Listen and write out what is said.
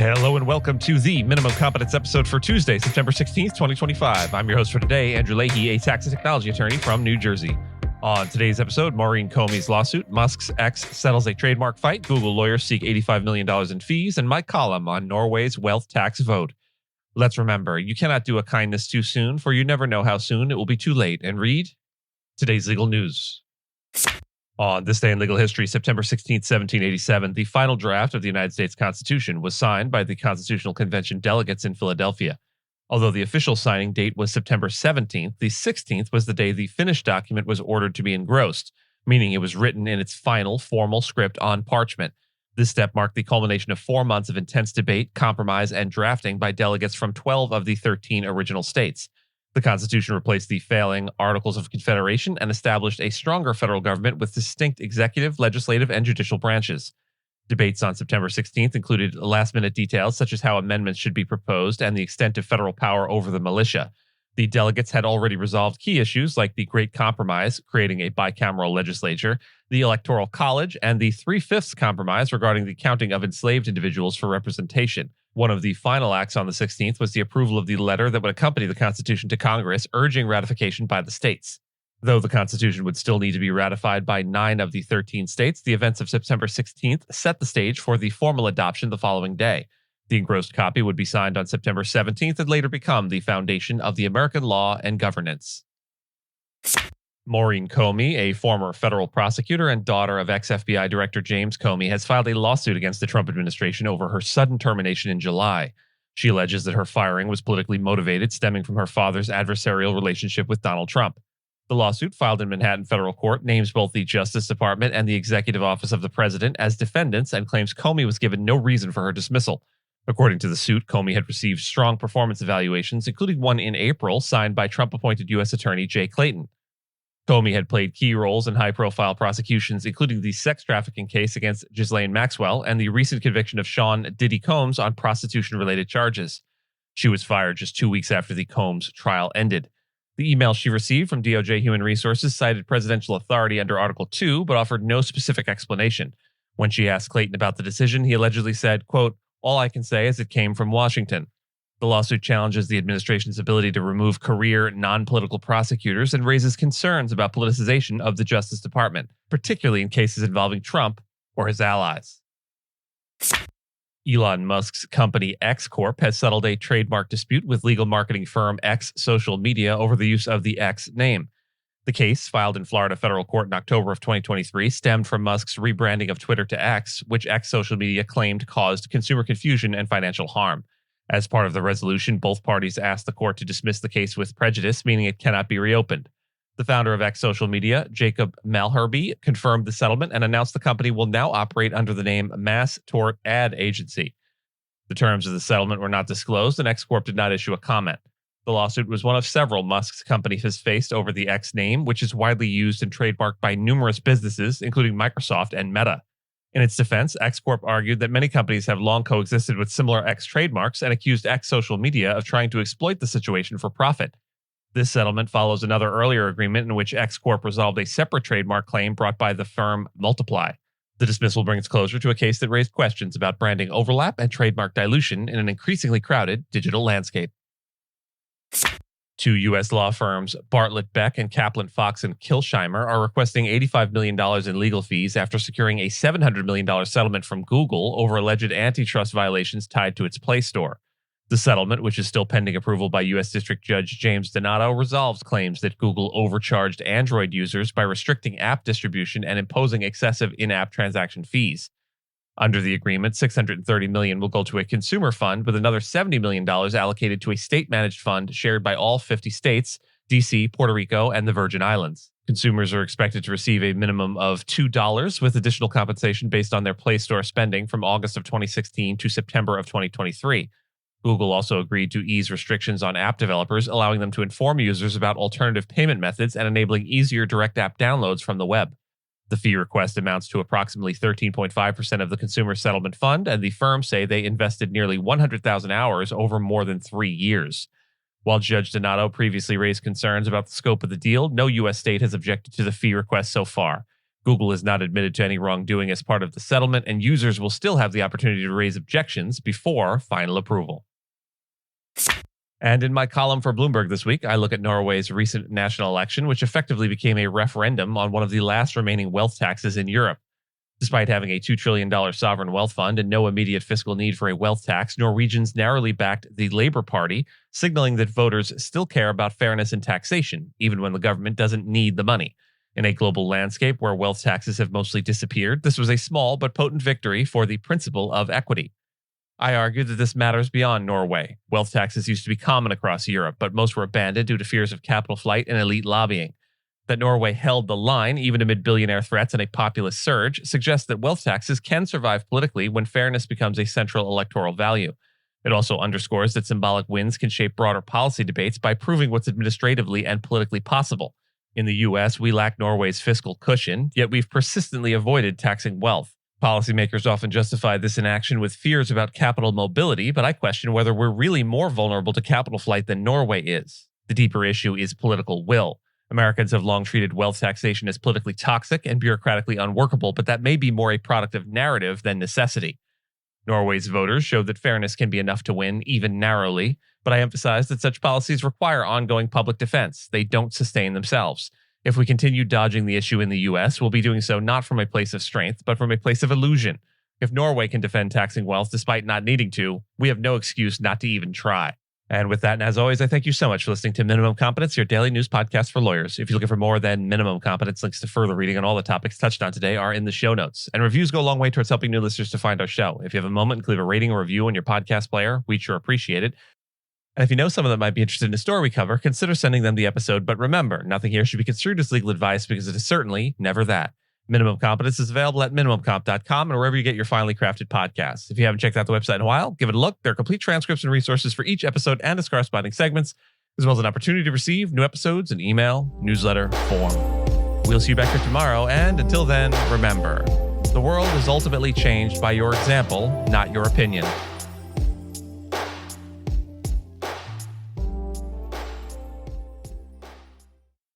Hello and welcome to the Minimum Competence episode for Tuesday, September 16th, 2025. I'm your host for today, Andrew Leahy, a tax and technology attorney from New Jersey. On today's episode, Maurene Comey's lawsuit, Musk's ex settles a trademark fight, Google lawyers seek $85 million in fees, and my column on Norway's wealth tax vote. Let's remember, you cannot do a kindness too soon, for you never know how soon it will be too late. And read today's legal news. On this day in legal history, September 16, 1787, the final draft of the United States Constitution was signed by the Constitutional Convention delegates in Philadelphia. Although the official signing date was September 17th, the 16th was the day the finished document was ordered to be engrossed, meaning it was written in its final formal script on parchment. This step marked the culmination of 4 months of intense debate, compromise, and drafting by delegates from 12 of the 13 original states. The Constitution replaced the failing Articles of Confederation and established a stronger federal government with distinct executive, legislative, and judicial branches. Debates on September 16th included last-minute details such as how amendments should be proposed and the extent of federal power over the militia. The delegates had already resolved key issues like the Great Compromise, creating a bicameral legislature, the Electoral College, and the 3/5 compromise regarding the counting of enslaved individuals for representation. One of the final acts on the 16th was the approval of the letter that would accompany the Constitution to Congress, urging ratification by the states. Though the Constitution would still need to be ratified by 9 of the 13 states, the events of September 16th set the stage for the formal adoption the following day. The engrossed copy would be signed on September 17th and later become the foundation of the American law and governance. Maurene Comey, a former federal prosecutor and daughter of ex-FBI Director James Comey, has filed a lawsuit against the Trump administration over her sudden termination in July. She alleges that her firing was politically motivated, stemming from her father's adversarial relationship with Donald Trump. The lawsuit, filed in Manhattan federal court, names both the Justice Department and the Executive Office of the President as defendants and claims Comey was given no reason for her dismissal. According to the suit, Comey had received strong performance evaluations, including one in April signed by Trump-appointed U.S. Attorney Jay Clayton. Comey had played key roles in high-profile prosecutions, including the sex trafficking case against Ghislaine Maxwell and the recent conviction of Sean Diddy Combs on prostitution-related charges. She was fired just 2 weeks after the Combs trial ended. The email she received from DOJ Human Resources cited presidential authority under Article 2, but offered no specific explanation. When she asked Clayton about the decision, he allegedly said, quote, "All I can say is it came from Washington." The lawsuit challenges the administration's ability to remove career, non-political prosecutors and raises concerns about politicization of the Justice Department, particularly in cases involving Trump or his allies. Elon Musk's company X Corp has settled a trademark dispute with legal marketing firm X Social Media over the use of the X name. The case, filed in Florida federal court in October of 2023, stemmed from Musk's rebranding of Twitter to X, which X Social Media claimed caused consumer confusion and financial harm. As part of the resolution, both parties asked the court to dismiss the case with prejudice, meaning it cannot be reopened. The founder of X Social Media, Jacob Malherbe, confirmed the settlement and announced the company will now operate under the name Mass Tort Ad Agency. The terms of the settlement were not disclosed, and X Corp did not issue a comment. The lawsuit was one of several Musk's company has faced over the X name, which is widely used and trademarked by numerous businesses, including Microsoft and Meta. In its defense, X Corp argued that many companies have long coexisted with similar X trademarks and accused X Social Media of trying to exploit the situation for profit. This settlement follows another earlier agreement in which X Corp resolved a separate trademark claim brought by the firm Multiply. The dismissal brings closure to a case that raised questions about branding overlap and trademark dilution in an increasingly crowded digital landscape. 2 U.S. law firms, Bartlett Beck and Kaplan Fox and Kilsheimer, are requesting $85 million in legal fees after securing a $700 million settlement from Google over alleged antitrust violations tied to its Play Store. The settlement, which is still pending approval by U.S. District Judge James Donato, resolves claims that Google overcharged Android users by restricting app distribution and imposing excessive in-app transaction fees. Under the agreement, $630 million will go to a consumer fund, with another $70 million allocated to a state-managed fund shared by all 50 states, D.C., Puerto Rico, and the Virgin Islands. Consumers are expected to receive a minimum of $2 with additional compensation based on their Play Store spending from August of 2016 to September of 2023. Google also agreed to ease restrictions on app developers, allowing them to inform users about alternative payment methods and enabling easier direct app downloads from the web. The fee request amounts to approximately 13.5% of the consumer settlement fund, and the firms say they invested nearly 100,000 hours over more than 3 years. While Judge Donato previously raised concerns about the scope of the deal, no U.S. state has objected to the fee request so far. Google is not admitted to any wrongdoing as part of the settlement, and users will still have the opportunity to raise objections before final approval. And in my column for Bloomberg this week, I look at Norway's recent national election, which effectively became a referendum on one of the last remaining wealth taxes in Europe. Despite having a $2 trillion sovereign wealth fund and no immediate fiscal need for a wealth tax, Norwegians narrowly backed the Labour Party, signaling that voters still care about fairness in taxation, even when the government doesn't need the money. In a global landscape where wealth taxes have mostly disappeared, this was a small but potent victory for the principle of equity. I argue that this matters beyond Norway. Wealth taxes used to be common across Europe, but most were abandoned due to fears of capital flight and elite lobbying. That Norway held the line, even amid billionaire threats and a populist surge, suggests that wealth taxes can survive politically when fairness becomes a central electoral value. It also underscores that symbolic wins can shape broader policy debates by proving what's administratively and politically possible. In the U.S., we lack Norway's fiscal cushion, yet we've persistently avoided taxing wealth. Policymakers often justify this inaction with fears about capital mobility, but I question whether we're really more vulnerable to capital flight than Norway is. The deeper issue is political will. Americans have long treated wealth taxation as politically toxic and bureaucratically unworkable, but that may be more a product of narrative than necessity. Norway's voters showed that fairness can be enough to win, even narrowly, but I emphasize that such policies require ongoing public defense. They don't sustain themselves. If we continue dodging the issue in the U.S., we'll be doing so not from a place of strength, but from a place of illusion. If Norway can defend taxing wealth despite not needing to, we have no excuse not to even try. And with that, and as always, I thank you so much for listening to Minimum Competence, your daily news podcast for lawyers. If you're looking for more than Minimum Competence, links to further reading on all the topics touched on today are in the show notes. And reviews go a long way towards helping new listeners to find our show. If you have a moment, leave a rating or review on your podcast player. We'd sure appreciate it. And if you know someone that might be interested in a story we cover, consider sending them the episode. But remember, nothing here should be construed as legal advice because it is certainly never that. Minimum Competence is available at minimumcomp.com and wherever you get your finely crafted podcasts. If you haven't checked out the website in a while, give it a look. There are complete transcripts and resources for each episode and its corresponding segments, as well as an opportunity to receive new episodes in email, newsletter, form. We'll see you back here tomorrow, and until then, remember, the world is ultimately changed by your example, not your opinion.